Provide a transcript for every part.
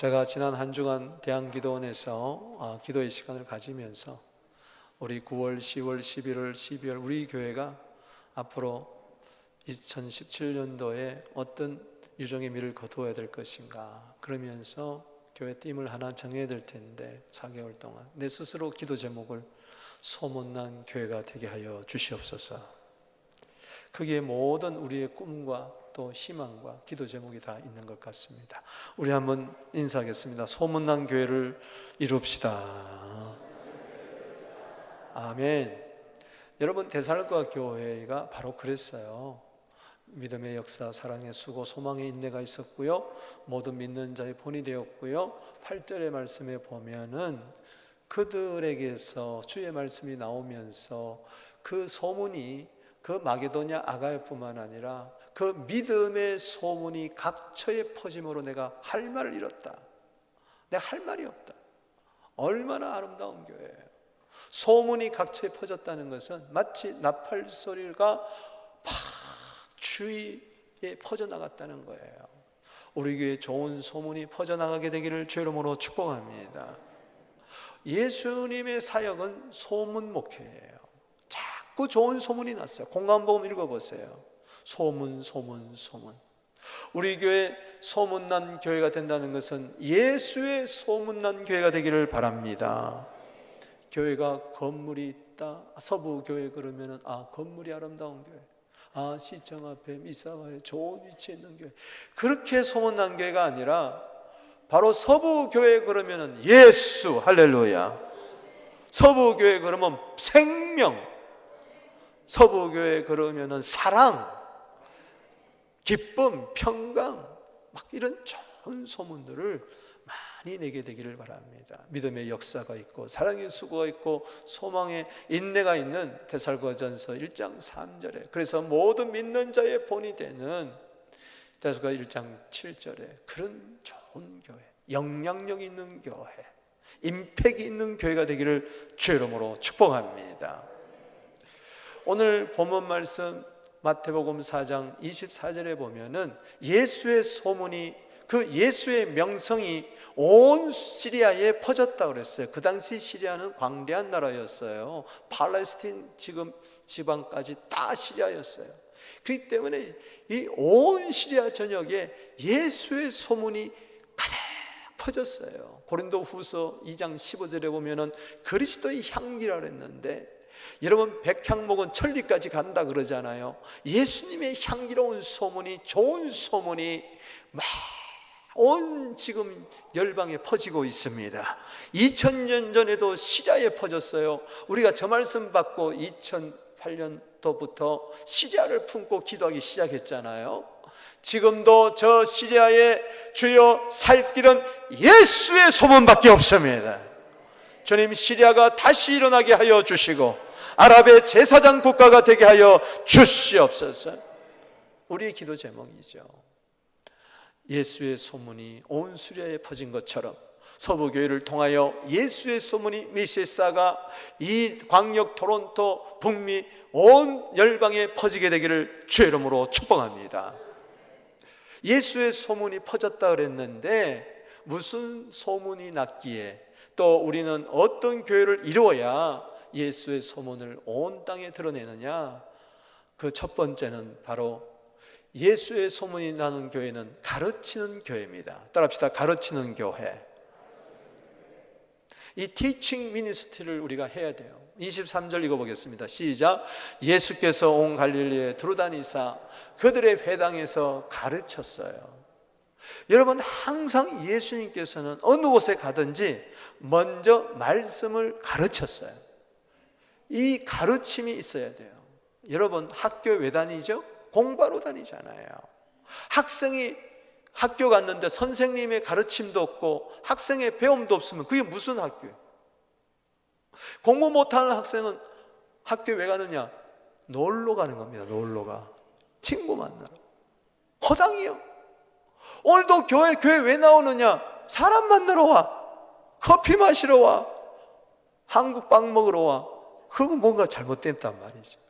제가 지난 한 주간 대한기도원에서 기도의 시간을 가지면서 우리 9월, 10월, 11월, 12월 우리 교회가 앞으로 2017년도에 어떤 유종의 미를 거두어야 될 것인가, 그러면서 교회 팀을 하나 정해야 될 텐데 4개월 동안 내 스스로 기도 제목을 소문난 교회가 되게 하여 주시옵소서. 거기에 모든 우리의 꿈과 또 희망과 기도 제목이 다 있는 것 같습니다. 우리 한번 인사하겠습니다. 소문난 교회를 이룹시다. 아멘. 여러분, 데살로니가 교회가 바로 그랬어요. 믿음의 역사, 사랑의 수고, 소망의 인내가 있었고요, 모든 믿는 자의 본이 되었고요. 8절의 말씀에 보면은 그들에게서 주의 말씀이 나오면서 그 소문이 그 마게도냐 아가야뿐만 아니라 그 믿음의 소문이 각처에 퍼짐으로 내가 할 말을 잃었다, 내가 할 말이 없다. 얼마나 아름다운 교회예요. 소문이 각처에 퍼졌다는 것은 마치 나팔 소리가 팍 주위에 퍼져나갔다는 거예요. 우리 교회에 좋은 소문이 퍼져나가게 되기를 주의 이름으로 축복합니다. 예수님의 사역은 소문 목회예요. 자꾸 좋은 소문이 났어요. 공감복음 읽어보세요. 소문, 소문, 소문. 우리 교회 소문난 교회가 된다는 것은 예수의 소문난 교회가 되기를 바랍니다. 교회가 건물이 있다, 서부교회 그러면은 건물이 아름다운 교회, 시청 앞에 미사와에 좋은 위치에 있는 교회, 그렇게 소문난 교회가 아니라 바로 서부교회 그러면은 예수, 할렐루야. 서부교회 그러면 생명, 서부교회 그러면은 사랑, 기쁨, 평강, 막 이런 좋은 소문들을 많이 내게 되기를 바랍니다. 믿음의 역사가 있고 사랑의 수고가 있고 소망의 인내가 있는 데살로니가전서 1장 3절에, 그래서 모든 믿는 자의 본이 되는 데살로니가 1장 7절에 그런 좋은 교회, 영향력 있는 교회, 임팩이 있는 교회가 되기를 주의 이름으로 축복합니다. 오늘 본문 말씀 마태복음 4장 24절에 보면은 예수의 소문이, 그 예수의 명성이 온 시리아에 퍼졌다 그랬어요. 그 당시 시리아는 광대한 나라였어요. 팔레스틴 지금 지방까지 다 시리아였어요. 그렇기 때문에 이 온 시리아 전역에 예수의 소문이 가득 퍼졌어요. 고린도후서 2장 15절에 보면은 그리스도의 향기라 그랬는데, 여러분 백향목은 천리까지 간다 그러잖아요. 예수님의 향기로운 소문이, 좋은 소문이 막 온 지금 열방에 퍼지고 있습니다. 2000년 전에도 시리아에 퍼졌어요. 우리가 저 말씀 받고 2008년도부터 시리아를 품고 기도하기 시작했잖아요. 지금도 저 시리아에 주여 살 길은 예수의 소문밖에 없습니다. 주님, 시리아가 다시 일어나게 하여 주시고 아랍의 제사장 국가가 되게 하여 주시옵소서. 우리의 기도 제목이죠. 예수의 소문이 온 시리아에 퍼진 것처럼 서부교회를 통하여 예수의 소문이 미시사가 이 광역 토론토 북미 온 열방에 퍼지게 되기를 주의 이름으로 축복합니다. 예수의 소문이 퍼졌다 그랬는데 무슨 소문이 났기에, 또 우리는 어떤 교회를 이루어야 예수의 소문을 온 땅에 드러내느냐? 그 첫 번째는 바로 예수의 소문이 나는 교회는 가르치는 교회입니다. 따라합시다. 가르치는 교회. 이 티칭 미니스트리를 우리가 해야 돼요. 23절 읽어보겠습니다. 시작. 예수께서 온 갈릴리에 두루다니사 그들의 회당에서 가르쳤어요. 여러분, 항상 예수님께서는 어느 곳에 가든지 먼저 말씀을 가르쳤어요. 이 가르침이 있어야 돼요. 여러분, 학교 왜 다니죠? 공부하러 다니잖아요. 학생이 학교 갔는데 선생님의 가르침도 없고 학생의 배움도 없으면 그게 무슨 학교예요? 공부 못하는 학생은 학교 왜 가느냐? 놀러 가는 겁니다. 놀러가. 친구 만나러. 허당이요. 오늘도 교회 왜 나오느냐? 사람 만나러 와. 커피 마시러 와. 한국 빵 먹으러 와. 그건 뭔가 잘못됐단 말이죠.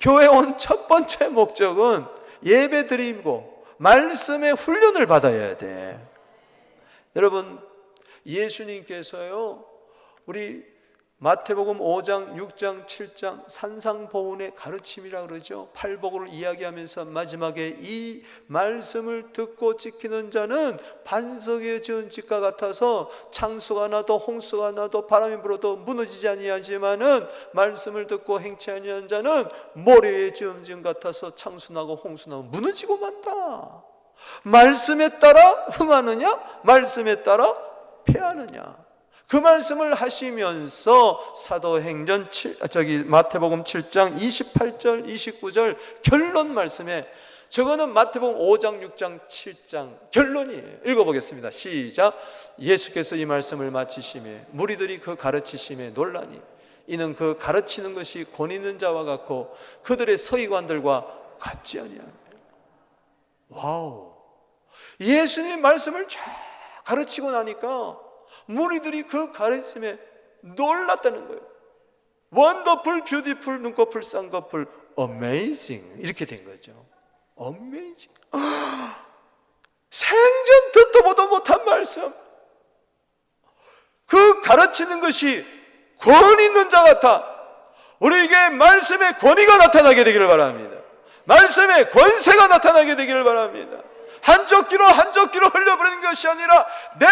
교회 온 첫 번째 목적은 예배 드리고 말씀의 훈련을 받아야 돼. 여러분, 예수님께서요, 우리 마태복음 5장, 6장, 7장 산상보훈의 가르침이라 그러죠. 팔복을 이야기하면서 마지막에 이 말씀을 듣고 지키는 자는 반석에 지은 집과 같아서 창수가 나도 홍수가 나도 바람이 불어도 무너지지 아니하지만은 말씀을 듣고 행치 아니한 자는 모래에 지은 집 같아서 창수나고 홍수나고 무너지고 만다. 말씀에 따라 흥하느냐, 말씀에 따라 패하느냐. 그 말씀을 하시면서 사도행전 마태복음 7장 28절 29절 결론 말씀에, 저거는 마태복음 5장 6장 7장 결론이에요. 읽어보겠습니다. 시작. 예수께서 이 말씀을 마치시매 무리들이 그 가르치심에 놀라니 이는 그 가르치는 것이 권 있는 자와 같고 그들의 서기관들과 같지 아니하며. 와우, 예수님의 말씀을 쫙 가르치고 나니까 무리들이 그 가르침에 놀랐다는 거예요. 원더풀, 뷰티풀, 눈꺼풀, 쌍꺼풀, 어메이징, 이렇게 된 거죠. 어메이징. 생전 듣도 보도 못한 말씀, 그 가르치는 것이 권 있는 자 같아. 우리에게 말씀의 권위가 나타나게 되기를 바랍니다. 말씀의 권세가 나타나게 되기를 바랍니다. 한쪽 귀로 흘려버리는 것이 아니라 내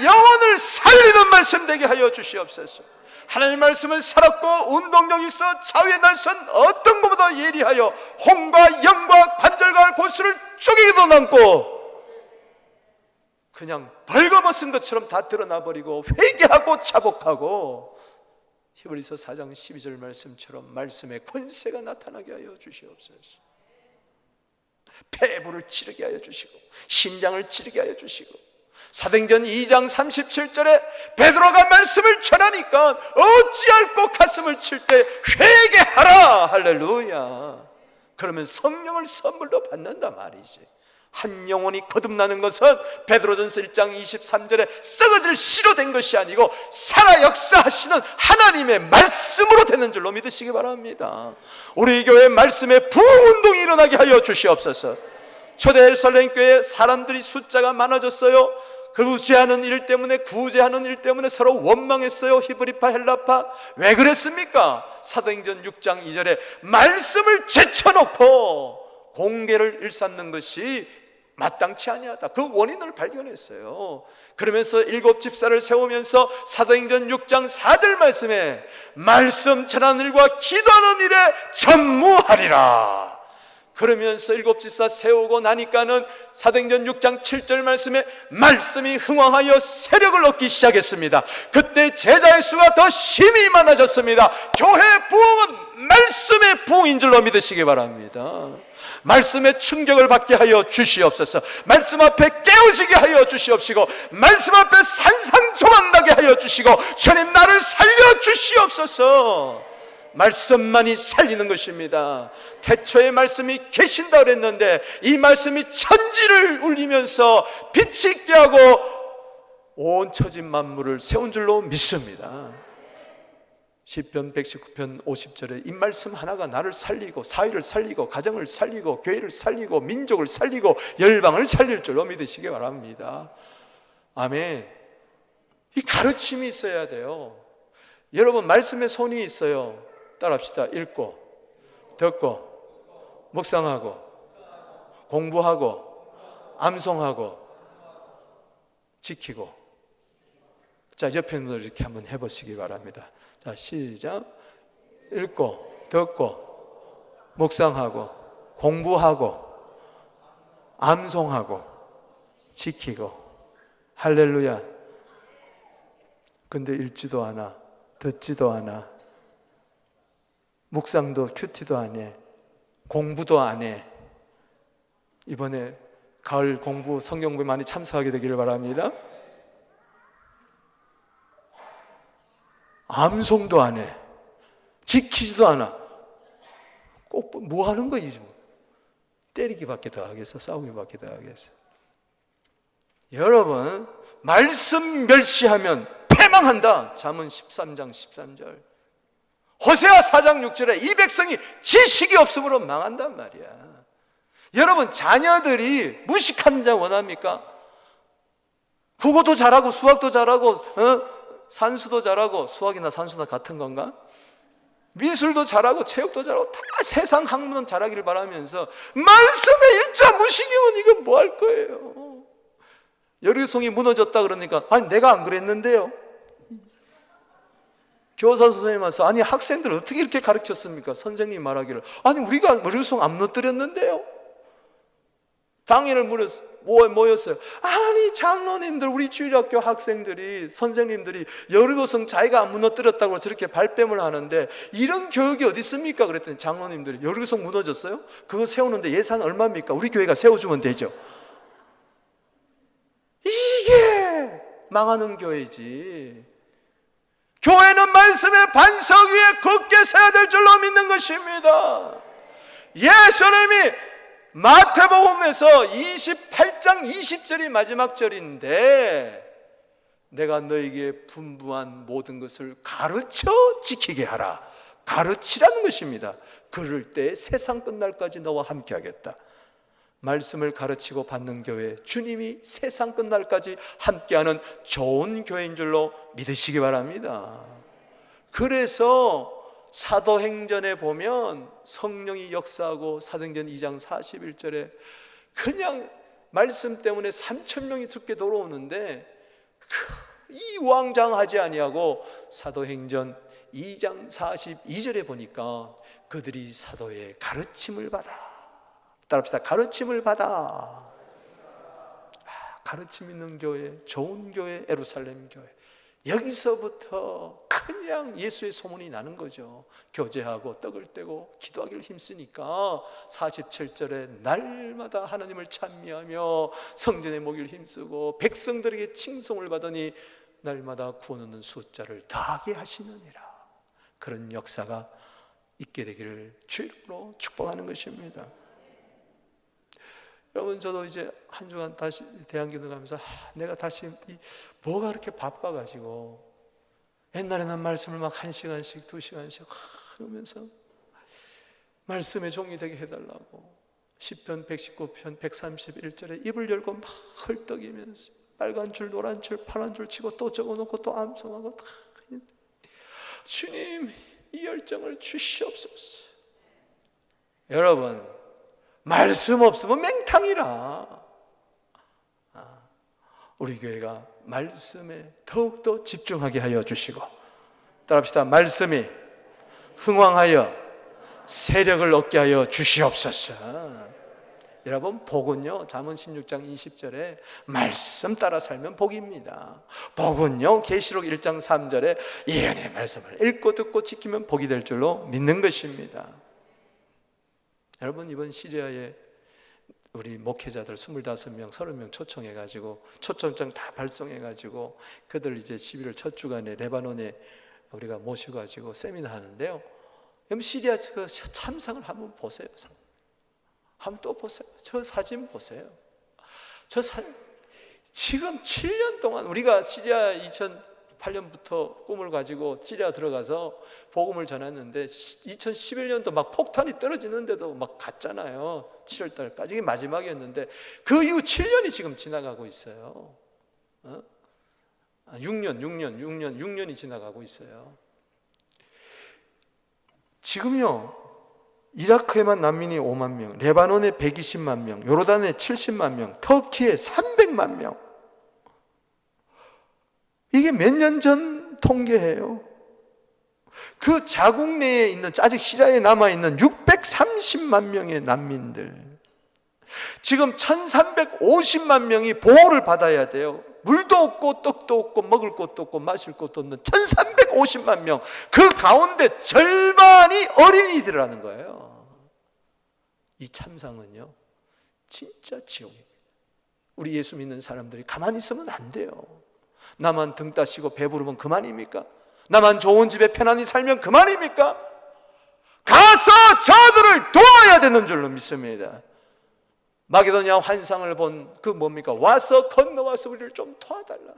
영혼을 살리는 말씀 되게 하여 주시옵소서. 하나님 말씀은 살았고 운동력 있어 좌우의 날선 어떤 것보다 예리하여 혼과 영과 관절과 골수를 쪼개기도 남고 그냥 벌거벗은 것처럼 다 드러나 버리고 회개하고 자복하고, 히브리서 4장 12절 말씀처럼 말씀의 권세가 나타나게 하여 주시옵소서. 폐부를 찌르게 하여 주시고 심장을 찌르게 하여 주시고, 사도행전 2장 37절에 베드로가 말씀을 전하니까 어찌할꼬 가슴을 칠 때 회개하라. 할렐루야. 그러면 성령을 선물로 받는다 말이지. 한 영혼이 거듭나는 것은 베드로전서 1장 23절에 썩어질 씨로 된 것이 아니고 살아 역사하시는 하나님의 말씀으로 되는 줄로 믿으시기 바랍니다. 우리 교회 말씀의 부흥운동이 일어나게 하여 주시옵소서. 초대 예루살렘 교회에 사람들이 숫자가 많아졌어요. 구제하는 일 때문에 서로 원망했어요. 히브리파 헬라파. 왜 그랬습니까? 사도행전 6장 2절에 말씀을 제쳐놓고 공개를 일삼는 것이 마땅치 아니하다. 그 원인을 발견했어요. 그러면서 7 집사를 세우면서 사도행전 6장 4절 말씀에 말씀 전하는 일과 기도하는 일에 전무하리라. 그러면서 7 집사 세우고 나니까는 사도행전 6장 7절 말씀에 말씀이 흥왕하여 세력을 얻기 시작했습니다. 그때 제자의 수가 더 심히 많아졌습니다. 교회 부흥은 말씀의 부흥인 줄로 믿으시기 바랍니다. 말씀의 충격을 받게 하여 주시옵소서. 말씀 앞에 깨어지게 하여 주시옵시고, 말씀 앞에 산상조각 나게 하여 주시고, 주님 나를 살려 주시옵소서. 말씀만이 살리는 것입니다. 태초에 말씀이 계신다 그랬는데 이 말씀이 천지를 울리면서 빛이 있게 하고 온 처지 만물을 세운 줄로 믿습니다. 시편 119편 50절에 이 말씀 하나가 나를 살리고 사회를 살리고 가정을 살리고 교회를 살리고 민족을 살리고 열방을 살릴 줄로 믿으시기 바랍니다. 아멘. 이 가르침이 있어야 돼요. 여러분, 말씀에 손이 있어요. 따라합시다. 읽고 듣고 묵상하고 공부하고 암송하고 지키고. 자, 옆에 분들 이렇게 한번 해보시기 바랍니다. 자, 시작. 읽고 듣고 묵상하고 공부하고 암송하고 지키고. 할렐루야. 근데 읽지도 않아, 듣지도 않아, 묵상도 큐티도 안 해, 공부도 안 해. 이번에 가을 공부 성경부에 많이 참석하게 되기를 바랍니다. 암송도 안 해, 지키지도 않아. 꼭 뭐 하는 거지? 때리기밖에 더 하겠어? 싸우기밖에 더 하겠어? 여러분, 말씀 멸시하면 패망한다. 잠언 13장 13절. 호세아 4장 6절에 이 백성이 지식이 없으므로 망한단 말이야. 여러분, 자녀들이 무식한 자 원합니까? 국어도 잘하고 수학도 잘하고 산수도 잘하고, 수학이나 산수나 같은 건가? 미술도 잘하고 체육도 잘하고 다 세상 학문은 잘하기를 바라면서 말씀에 일자 무식이면 이거 뭐 할 거예요? 여리고성이 무너졌다 그러니까 아니 내가 안 그랬는데요. 교사 선생님 와서 아니 학생들 어떻게 이렇게 가르쳤습니까? 선생님 말하기를 아니 우리가 여리고성 안 무너뜨렸는데요. 당일을 모였어요. 아니 장로님들, 우리 주일학교 학생들이, 선생님들이 여리고성 자기가 안 무너뜨렸다고 저렇게 발뺌을 하는데 이런 교육이 어디 있습니까? 그랬더니 장로님들이 여리고성 무너졌어요? 그거 세우는데 예산 얼마입니까? 우리 교회가 세워주면 되죠. 이게 망하는 교회지. 교회는 말씀의 반석 위에 굳게 서야 될 줄로 믿는 것입니다. 예수님이 마태복음에서 28장 20절이 마지막 절인데 내가 너에게 분부한 모든 것을 가르쳐 지키게 하라. 가르치라는 것입니다. 그럴 때 세상 끝날까지 너와 함께 하겠다. 말씀을 가르치고 받는 교회, 주님이 세상 끝날까지 함께하는 좋은 교회인 줄로 믿으시기 바랍니다. 그래서 사도행전에 보면 성령이 역사하고 사도행전 2장 41절에 그냥 말씀 때문에 3,000명이 죽게 돌아오는데 이왕장하지 아니하고 사도행전 2장 42절에 보니까 그들이 사도의 가르침을 받아, 따라합시다. 가르침을 받아. 가르침 있는 교회, 좋은 교회, 예루살렘 교회. 여기서부터 그냥 예수의 소문이 나는 거죠. 교제하고 떡을 떼고 기도하기를 힘쓰니까 47절에 날마다 하나님을 찬미하며 성전에 모기를 힘쓰고 백성들에게 칭송을 받으니 날마다 구원 얻는 숫자를 더하게 하시느니라. 그런 역사가 있게 되기를 주로 축복하는 것입니다. 여러분, 저도 이제 한 주간 다시 대한기도 가면서 내가 다시 뭐가 그렇게 바빠가지고, 옛날에는 말씀을 막 1시간씩 2시간씩 하면서 말씀의 종이 되게 해달라고 시편 119편 131절에 입을 열고 막 헐떡이면서 빨간 줄 노란 줄 파란 줄 치고 또 적어놓고 또 암송하고 다 했는데 주님 이 열정을 주시옵소서. 여러분, 말씀 없으면 맹탕이라. 우리 교회가 말씀에 더욱더 집중하게 하여 주시고, 따라합시다. 말씀이 흥왕하여 세력을 얻게 하여 주시옵소서. 여러분, 복은요, 잠언 16장 20절에 말씀 따라 살면 복입니다. 복은요, 계시록 1장 3절에 예언의 말씀을 읽고 듣고 지키면 복이 될 줄로 믿는 것입니다. 여러분, 이번 시리아에 우리 목회자들 25명, 30명 초청해가지고 초청장 다 발송해가지고 그들 이제 11월 첫 주간에 레바논에 우리가 모셔가지고 세미나 하는데요. 여러분, 시리아 그 참상을 한번 보세요. 한번 또 보세요. 저 사진 보세요. 지금 7년 동안 우리가 시리아 2008년부터 꿈을 가지고 시리아 들어가서 복음을 전했는데 2011년도 막 폭탄이 떨어지는데도 막 갔잖아요. 7월달까지. 이게 마지막이었는데 그 이후 7년이 지금 지나가고 있어요. 6년이 지나가고 있어요. 지금요, 이라크에만 난민이 5만 명, 레바논에 120만 명, 요르단에 70만 명, 터키에 300만 명. 이게 몇 년 전 통계예요. 그 자국 내에 있는, 아직 시리아에 남아있는 630만 명의 난민들, 지금 1350만 명이 보호를 받아야 돼요. 물도 없고 떡도 없고 먹을 것도 없고 마실 것도 없는 1350만 명, 그 가운데 절반이 어린이들이라는 거예요. 이 참상은요, 진짜 지옥입니다. 우리 예수 믿는 사람들이 가만히 있으면 안 돼요. 나만 등 따시고 배부르면 그만입니까? 나만 좋은 집에 편안히 살면 그만입니까? 가서 저들을 도와야 되는 줄로 믿습니다. 마게도냐 환상을 본 그 뭡니까? 와서 건너와서 우리를 좀 도와달라.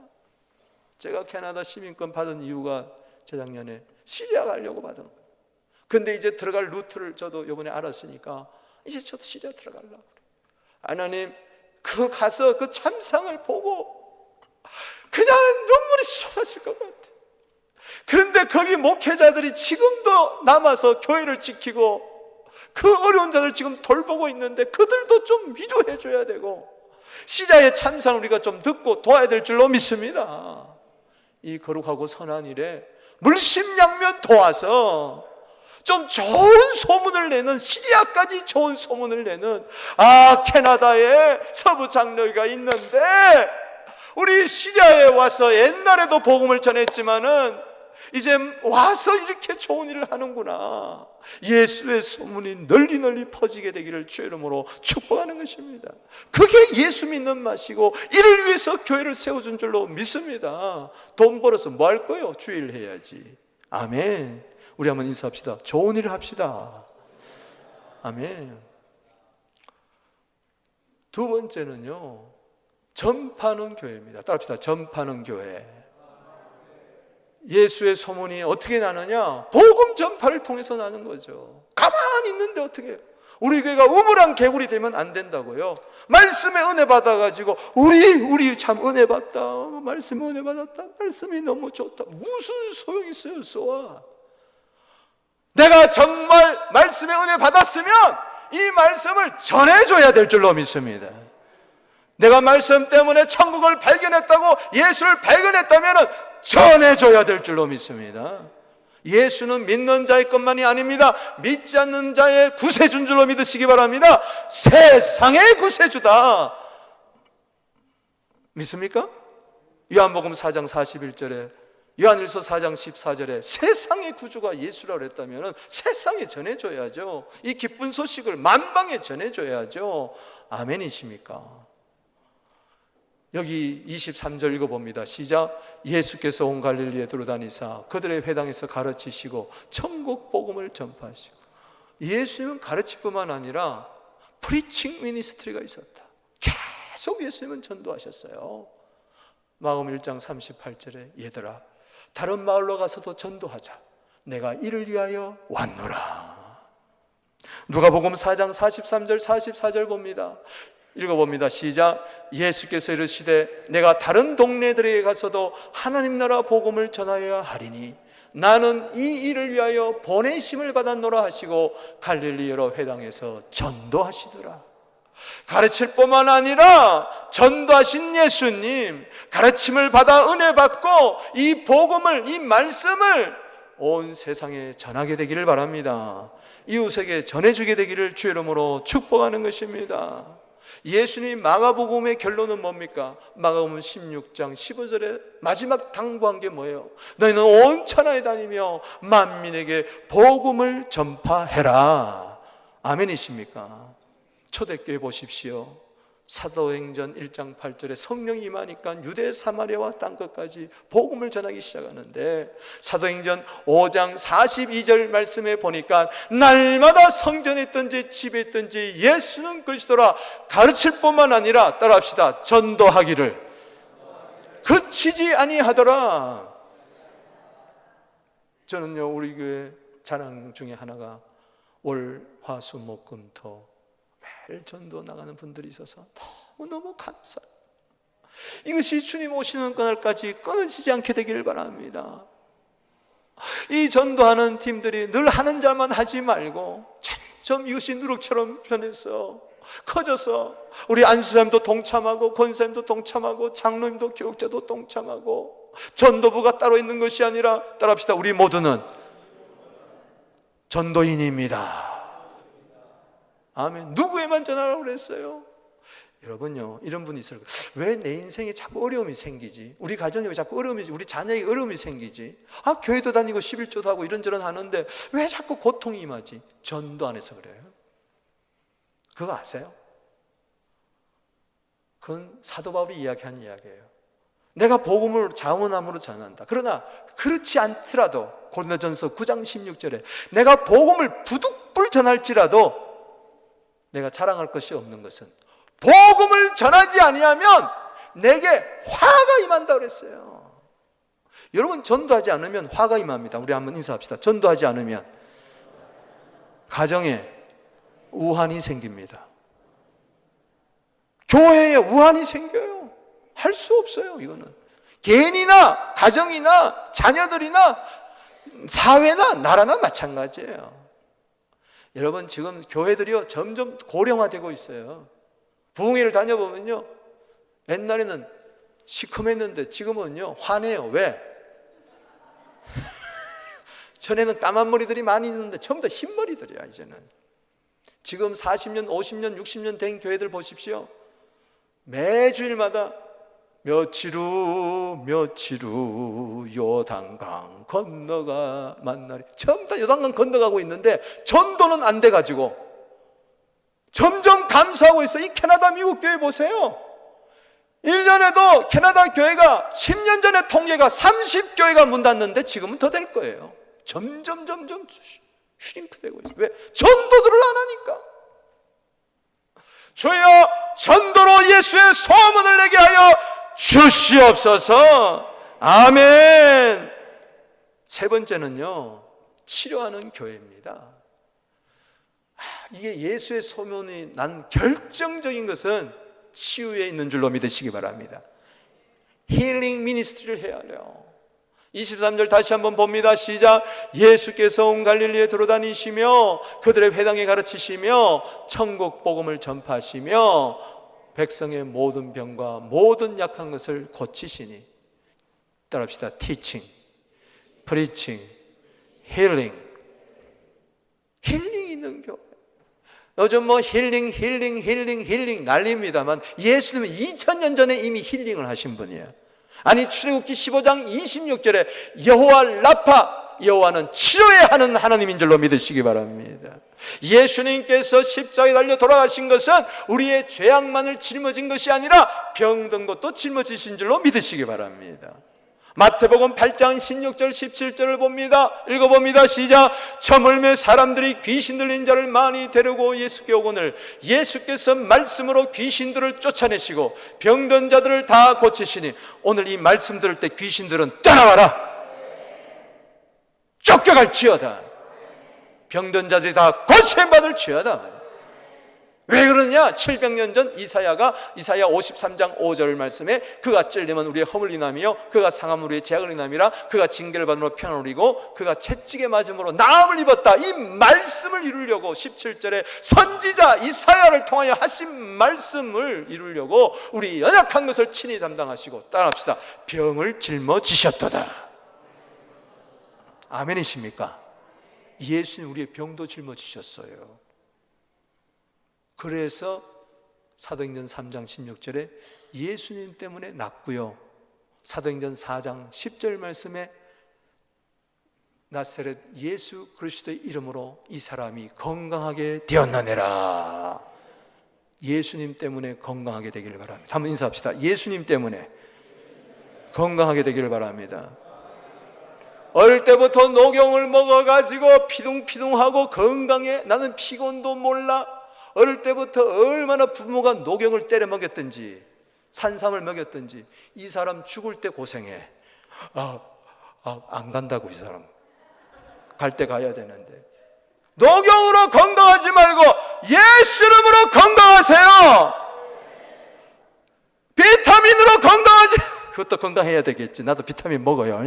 제가 캐나다 시민권 받은 이유가 재작년에 시리아 가려고 받은 거예요. 근데 이제 들어갈 루트를 저도 이번에 알았으니까 이제 저도 시리아 들어가려고 그래요. 하나님, 그 가서 그 참상을 보고 그냥 눈물이 쏟아질 것 같아요. 그런데 거기 목회자들이 지금도 남아서 교회를 지키고 그 어려운 자들 지금 돌보고 있는데 그들도 좀 위로해 줘야 되고 시리아의 참상을 우리가 좀 듣고 도와야 될 줄로 믿습니다. 이 거룩하고 선한 일에 물심양면 도와서 좀 좋은 소문을 내는, 시리아까지 좋은 소문을 내는, 캐나다에 서부 장로회가 있는데 우리 시리아에 와서 옛날에도 복음을 전했지만은 이제 와서 이렇게 좋은 일을 하는구나, 예수의 소문이 널리 퍼지게 되기를 주의 이름으로 축복하는 것입니다. 그게 예수 믿는 맛이고 이를 위해서 교회를 세워준 줄로 믿습니다. 돈 벌어서 뭐 할 거예요? 주일 해야지. 아멘. 우리 한번 인사합시다. 좋은 일을 합시다. 아멘. 두 번째는요, 전파하는 교회입니다. 따라합시다. 전파하는 교회. 예수의 소문이 어떻게 나느냐? 복음 전파를 통해서 나는 거죠. 가만히 있는데 어떻게 해요? 우리 교회가 우물안 개구리 되면 안 된다고요. 말씀에 은혜 받아가지고 우리 참 은혜 받다, 말씀에 은혜 받았다, 말씀이 너무 좋다, 무슨 소용이 있어요? 쏘아. 내가 정말 말씀에 은혜 받았으면 이 말씀을 전해줘야 될 줄로 믿습니다. 내가 말씀 때문에 천국을 발견했다고, 예수를 발견했다면 전해줘야 될 줄로 믿습니다. 예수는 믿는 자의 것만이 아닙니다. 믿지 않는 자의 구세주인 줄로 믿으시기 바랍니다. 세상의 구세주다. 믿습니까? 요한복음 4장 41절에, 요한일서 4장 14절에 세상의 구주가 예수라고 했다면 세상에 전해줘야죠. 이 기쁜 소식을 만방에 전해줘야죠. 아멘이십니까? 여기 23절 읽어봅니다. 시작. 예수께서 온 갈릴리에 두루다니사 그들의 회당에서 가르치시고 천국 복음을 전파하시고. 예수님은 가르칠 뿐만 아니라 프리칭 미니스트리가 있었다. 계속 예수님은 전도하셨어요. 마가복음 1장 38절에 얘들아, 다른 마을로 가서도 전도하자. 내가 이를 위하여 왔노라. 누가복음 4장 43절 44절 봅니다. 읽어봅니다. 시작. 예수께서 이르시되 내가 다른 동네들에 가서도 하나님 나라 복음을 전하여야 하리니 나는 이 일을 위하여 보내심을 받았노라 하시고 갈릴리 여러 회당에서 전도하시더라. 가르칠 뿐만 아니라 전도하신 예수님, 가르침을 받아 은혜 받고 이 복음을, 이 말씀을 온 세상에 전하게 되기를 바랍니다. 이웃에게 전해주게 되기를 주의 이름으로 축복하는 것입니다. 예수님 마가복음의 결론은 뭡니까? 마가복음 16장 15절에 마지막 당부한 게 뭐예요? 너희는 온 천하에 다니며 만민에게 복음을 전파해라. 아멘이십니까? 초대교회 보십시오. 사도행전 1장 8절에 성령이 임하니까 유대 사마리아와 땅끝까지 복음을 전하기 시작하는데, 사도행전 5장 42절 말씀에 보니까 날마다 성전에 있든지 집에 있든지 예수는 그리스도라 가르칠 뿐만 아니라, 따라합시다, 전도하기를 그치지 아니하더라. 저는요, 우리 교회 자랑 중에 하나가 월, 화, 수, 목, 금, 토 매일 전도 나가는 분들이 있어서 너무너무 감사해요. 이것이 주님 오시는 그날까지 끊어지지 않게 되기를 바랍니다. 이 전도하는 팀들이 늘 하는 잘만 하지 말고 점점 이것이 누룩처럼 변해서 커져서 우리 안수사님도 동참하고 권사님도 동참하고 장로님도 교육자도 동참하고 전도부가 따로 있는 것이 아니라, 따라합시다, 우리 모두는 전도인입니다. 아멘. 누구에만 전하라고 그랬어요? 여러분요, 이런 분이 있어요. 왜 내 인생에 자꾸 어려움이 생기지? 우리 가정에 왜 자꾸 어려움이, 우리 자녀에게 어려움이 생기지? 교회도 다니고 11조도 하고 이런저런 하는데 왜 자꾸 고통이 임하지? 전도 안 해서 그래요. 그거 아세요? 그건 사도 바울이 이야기한 이야기예요. 내가 복음을 자원함으로 전한다. 그러나 그렇지 않더라도 고린도전서 9장 16절에 내가 복음을 부득불 전할지라도 내가 자랑할 것이 없는 것은 복음을 전하지 아니하면 내게 화가 임한다 그랬어요. 여러분, 전도하지 않으면 화가 임합니다. 우리 한번 인사합시다. 전도하지 않으면 가정에 우환이 생깁니다. 교회에 우환이 생겨요. 할 수 없어요. 이거는 개인이나 가정이나 자녀들이나 사회나 나라나 마찬가지예요. 여러분, 지금 교회들이요 점점 고령화되고 있어요. 부흥회를 다녀보면요, 옛날에는 시커맸는데 지금은요 환해요. 왜? 전에는 까만 머리들이 많이 있는데 전부 다 흰 머리들이야. 이제는 지금 40년, 50년, 60년 된 교회들 보십시오. 매주일마다 며칠 후 요단강 건너가 만나리, 전부 다 요단강 건너가고 있는데 전도는 안 돼가지고 점점 감소하고 있어요. 이 캐나다, 미국 교회 보세요. 1년에도 캐나다 교회가 10년 전에 통계가 30교회가 문 닫는데 지금은 더 될 거예요. 점점 슈링크되고 있어요. 왜? 전도들을 안 하니까. 주여, 전도로 예수의 소문을 내게 하여 주시옵소서. 아멘. 세 번째는요, 치료하는 교회입니다. 이게 예수의 소문이 난 결정적인 것은 치유에 있는 줄로 믿으시기 바랍니다. 힐링 미니스트리를 해야 해요. 23절 다시 한번 봅니다. 시작. 예수께서 온 갈릴리에 돌아다니시며 그들의 회당에 가르치시며 천국 복음을 전파하시며 백성의 모든 병과 모든 약한 것을 고치시니. 따라합시다. teaching, preaching, healing. 힐링 있는 교회. 요즘 뭐 힐링 난리입니다만 예수님은 2000년 전에 이미 힐링을 하신 분이에요. 아니, 출애굽기 15장 26절에 여호와 라파, 여호와는 치료해야 하는 하나님인 줄로 믿으시기 바랍니다. 예수님께서 십자가에 달려 돌아가신 것은 우리의 죄악만을 짊어진 것이 아니라 병든 것도 짊어지신 줄로 믿으시기 바랍니다. 마태복음 8장 16절 17절을 봅니다. 읽어봅니다. 시작. 저물매 사람들이 귀신 들린 자를 많이 데리고 예수께 오거늘 예수께서 말씀으로 귀신들을 쫓아내시고 병든 자들을 다 고치시니. 오늘 이 말씀 들을 때 귀신들은 떠나와라, 쫓겨갈지어다, 병든 자들이 다 고침받을 지어다. 왜 그러냐? 700년 전 이사야 53장 5절 말씀에 그가 찔리면 우리의 허물 인함이요 그가 상함은 우리의 제약을 인함이라. 그가 징계를 받음으로 평안을 누리고 그가 채찍에 맞음으로 나음을 입었다. 이 말씀을 이루려고 17절에 선지자 이사야를 통하여 하신 말씀을 이루려고 우리 연약한 것을 친히 담당하시고, 따라합시다, 병을 짊어지셨도다. 아멘이십니까? 예수님 우리의 병도 짊어지셨어요. 그래서 사도행전 3장 16절에 예수님 때문에 낫고요, 사도행전 4장 10절 말씀에 나사렛 예수 그리스도의 이름으로 이 사람이 건강하게 되었나내라. 예수님 때문에 건강하게 되기를 바랍니다. 한번 인사합시다. 예수님 때문에 건강하게 되기를 바랍니다. 어릴 때부터 녹용을 먹어가지고 피둥피둥하고 건강해, 나는 피곤도 몰라. 어릴 때부터 얼마나 부모가 녹용을 때려 먹였든지 산삼을 먹였든지 이 사람 죽을 때 고생해. 안 간다고. 이 사람 갈 때 가야 되는데. 녹용으로 건강하지 말고 예수 이름으로 건강하세요. 비타민으로 건강하지. 그것도 건강해야 되겠지. 나도 비타민 먹어요.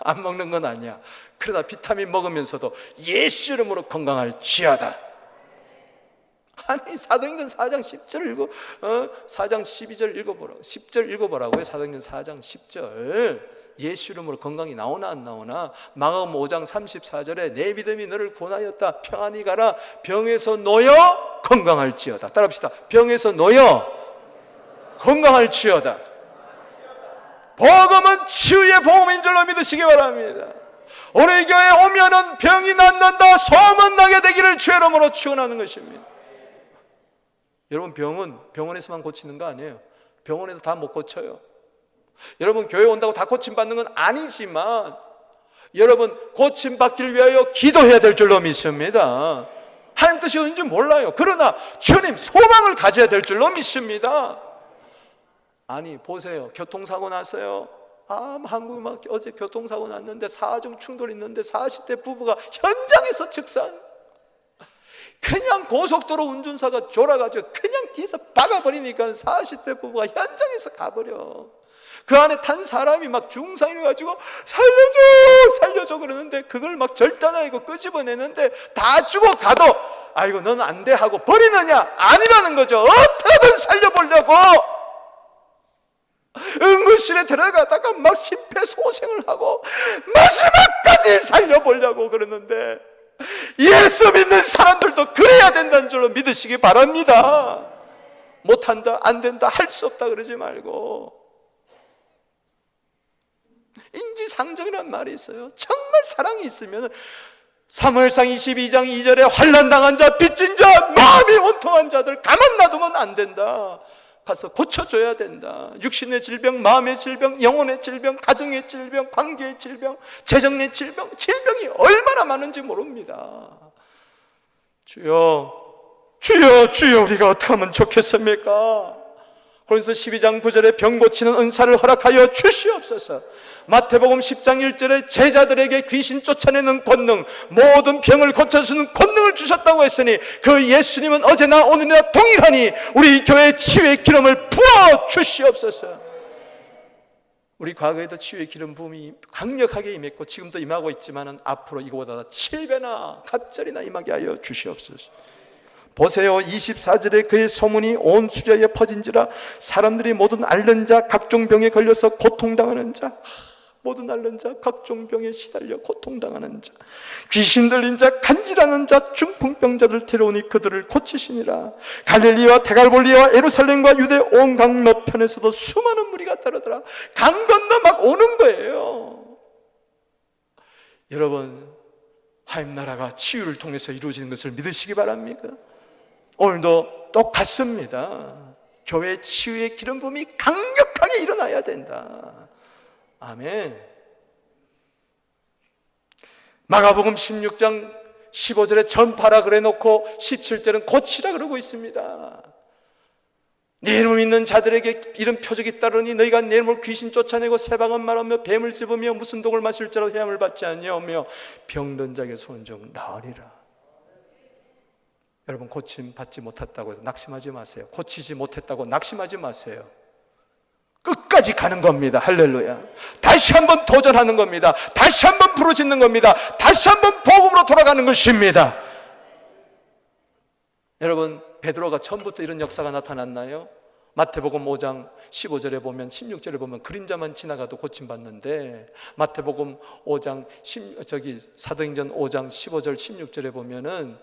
안 먹는 건 아니야. 그러나 비타민 먹으면서도 예수 이름으로 건강할지어다. 아니, 사도행전 4장 10절 읽어, 4장 12절 읽어보라고, 10절 읽어보라고요. 사도행전 4장 10절. 예수 이름으로 건강이 나오나 안 나오나. 마가복음 5장 34절에 내 믿음이 너를 구원하였다, 평안히 가라, 병에서 놓여 건강할지어다. 따라합시다. 병에서 놓여 건강할지어다. 복음은 치유의 복음인 줄로 믿으시기 바랍니다. 우리 교회에 오면은 병이 낫는다, 소문나게 되기를 주의 이름으로 축원하는 것입니다. 여러분, 병은 병원에서만 고치는 거 아니에요. 병원에서 다 못 고쳐요. 여러분, 교회 온다고 다 고침받는 건 아니지만 여러분, 고침받기를 위하여 기도해야 될 줄로 믿습니다. 하나님 뜻이 뭔지 몰라요. 그러나 주님 소망을 가져야 될 줄로 믿습니다. 아니, 보세요. 교통사고 났어요. 한국에 막 어제 교통사고 났는데 사중 충돌이 있는데 40대 부부가 현장에서 즉사한. 그냥 고속도로 운전사가 졸아가지고 그냥 뒤에서 박아버리니까 40대 부부가 현장에서 가버려. 그 안에 탄 사람이 막 중상이어가지고 살려줘 살려줘 그러는데 그걸 막 절단하고 끄집어내는데 다 죽어가도 아이고 넌 안 돼 하고 버리느냐? 아니라는 거죠. 어떻게든 살려보려고 응급실에 들어가다가 막 심폐소생을 하고 마지막까지 살려보려고 그러는데, 예수 믿는 사람들도 그래야 된다는 줄로 믿으시기 바랍니다. 못한다, 안 된다, 할 수 없다 그러지 말고. 인지상정이란 말이 있어요. 정말 사랑이 있으면 사무엘상 22장 2절에 환난당한 자, 빚진 자, 마음이 원통한 자들 가만 놔두면 안 된다. 가서 고쳐줘야 된다. 육신의 질병, 마음의 질병, 영혼의 질병, 가정의 질병, 관계의 질병, 재정의 질병, 질병이 얼마나 많은지 모릅니다. 주여, 주여, 주여, 우리가 어떻게 하면 좋겠습니까? 고린도서 12장 9절에 병 고치는 은사를 허락하여 주시옵소서. 마태복음 10장 1절에 제자들에게 귀신 쫓아내는 권능, 모든 병을 고쳐주는 권능을 주셨다고 했으니 그 예수님은 어제나 오늘이나 동일하니 우리 교회의 치유의 기름을 부어 주시옵소서. 우리 과거에도 치유의 기름 부음이 강력하게 임했고 지금도 임하고 있지만 앞으로 이거보다 7배나 갑절이나 임하게 하여 주시옵소서. 보세요, 24절에 그의 소문이 온 수려에 퍼진지라 사람들이 모든 앓는 자, 각종 병에 걸려서 고통당하는 자, 모든 앓는 자, 각종 병에 시달려 고통당하는 자, 귀신 들린 자, 간질하는 자, 중풍병자를 데려오니 그들을 고치시니라. 갈릴리와 데갈볼리와 예루살렘과 유대 온 강너편에서도 수많은 무리가 따르더라. 강 건너 막 오는 거예요. 여러분, 하나님 나라가 치유를 통해서 이루어지는 것을 믿으시기 바랍니까? 오늘도 똑같습니다. 교회 치유의 기름 부음이 강력하게 일어나야 된다. 아멘. 마가복음 16장 15절에 전파라 그래 놓고 17절은 고치라 그러고 있습니다. 내 이름을 믿는 자들에게 이런 표적이 따르니 너희가 내 이름으로 귀신 쫓아내고 새방언 말하며 뱀을 씹으며 무슨 독을 마실지라도 해함을 받지 아니하며 병든 자에게 손정 나으리라. 여러분, 고침 받지 못했다고 해서 낙심하지 마세요. 고치지 못했다고 낙심하지 마세요. 끝까지 가는 겁니다. 할렐루야. 다시 한번 도전하는 겁니다. 다시 한번 부르짖는 겁니다. 다시 한번 복음으로 돌아가는 것입니다. 여러분, 베드로가 처음부터 이런 역사가 나타났나요? 마태복음 5장 15절에 보면 16절에 보면 그림자만 지나가도 고침받는데, 마태복음 5장 사도행전 5장 15절 16절에 보면은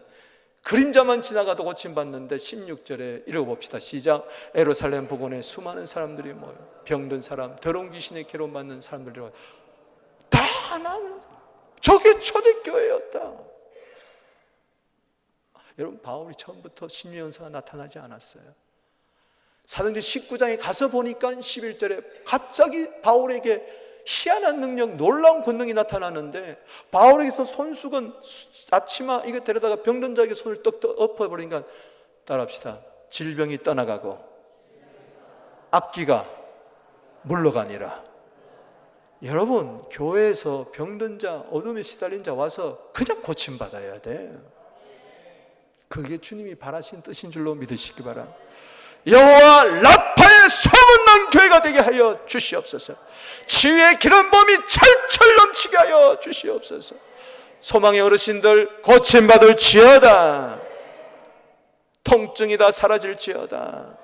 그림자만 지나가도 고침받는데 16절에 읽어봅시다. 시작. 예루살렘 부근에 수많은 사람들이 모여 병든 사람, 더러운 귀신에 괴로움받는 사람들이 다 나오는, 저게 초대교회였다. 여러분, 바울이 처음부터 신유현상가 나타나지 않았어요. 사도행전 19장에 가서 보니까 11절에 갑자기 바울에게 희한한 능력, 놀라운 권능이 나타나는데, 바울에게서 손수건, 앞치마 이거 데려다가 병든 자에게 손을 떡떡 엎어버리니까, 따라합시다. 질병이 떠나가고 악기가 물러가니라. 여러분, 교회에서 병든 자, 어둠에 시달린 자 와서 그냥 고침받아야 돼. 그게 주님이 바라신 뜻인 줄로 믿으시기 바랍니다. 여호와 라파의 소문난 교회가 되게 하여 주시옵소서. 치유의 기름 부음이 철철 넘치게 하여 주시옵소서. 소망의 어르신들 고침받을 지어다. 통증이 다 사라질지어다.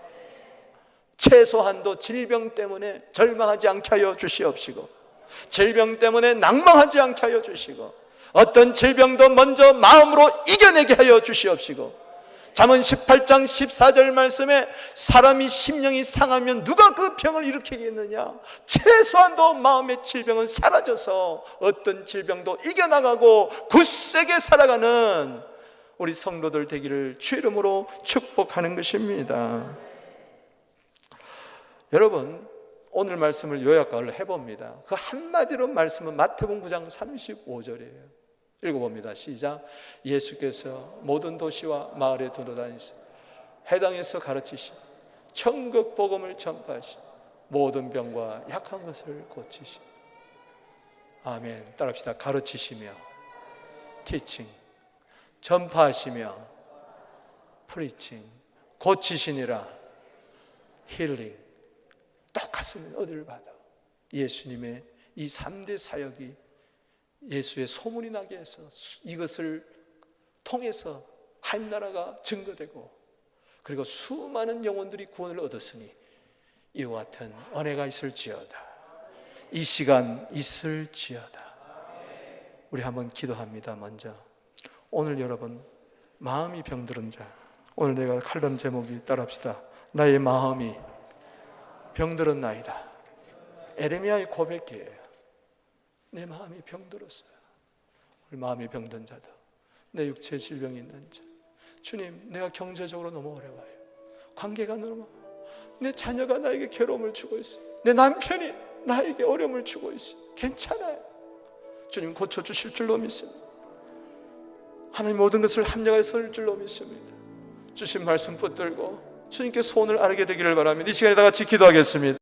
최소한도 질병 때문에 절망하지 않게 하여 주시옵시고, 질병 때문에 낭망하지 않게 하여 주시고, 어떤 질병도 먼저 마음으로 이겨내게 하여 주시옵시고, 잠언 18장 14절 말씀에 사람이 심령이 상하면 누가 그 병을 일으키겠느냐? 최소한도 마음의 질병은 사라져서 어떤 질병도 이겨나가고 굳세게 살아가는 우리 성도들 되기를 주 이름으로 축복하는 것입니다. 여러분, 오늘 말씀을 요약을 해봅니다. 그 한마디로 말씀은 마태복음 9장 35절이에요. 읽어봅니다. 시작. 예수께서 모든 도시와 마을에 돌아다니시 해당에서 가르치시 천국 복음을 전파하시 모든 병과 약한 것을 고치시. 아멘. 따라합시다. 가르치시며, 티칭, 전파하시며, 프리칭, 고치시니라, 힐링. 똑같습니다. 어디를 봐도 예수님의 이 3대 사역이 예수의 소문이 나게 해서 이것을 통해서 하나님나라가 증거되고, 그리고 수많은 영혼들이 구원을 얻었으니 이와 같은 은혜가 있을지어다. 이 시간 있을지어다. 우리 한번 기도합니다. 먼저 오늘 여러분 마음이 병들은 자, 오늘 내가 칼럼 제목이 따라합시다. 나의 마음이 병들었나이다. 에레미야의 고백이에요. 내 마음이 병들었어요. 우리 마음이 병든 자도, 내 육체에 질병이 있는 자, 주님 내가 경제적으로 너무 어려워요. 관계가 너무, 내 자녀가 나에게 괴로움을 주고 있어요. 내 남편이 나에게 어려움을 주고 있어요. 괜찮아요. 주님 고쳐주실 줄로 믿습니다. 하나님 모든 것을 합력하여 설 줄로 믿습니다. 주신 말씀 붙들고 주님께 소원을 아뢰게 되기를 바랍니다. 이 시간에 다 같이 기도하겠습니다.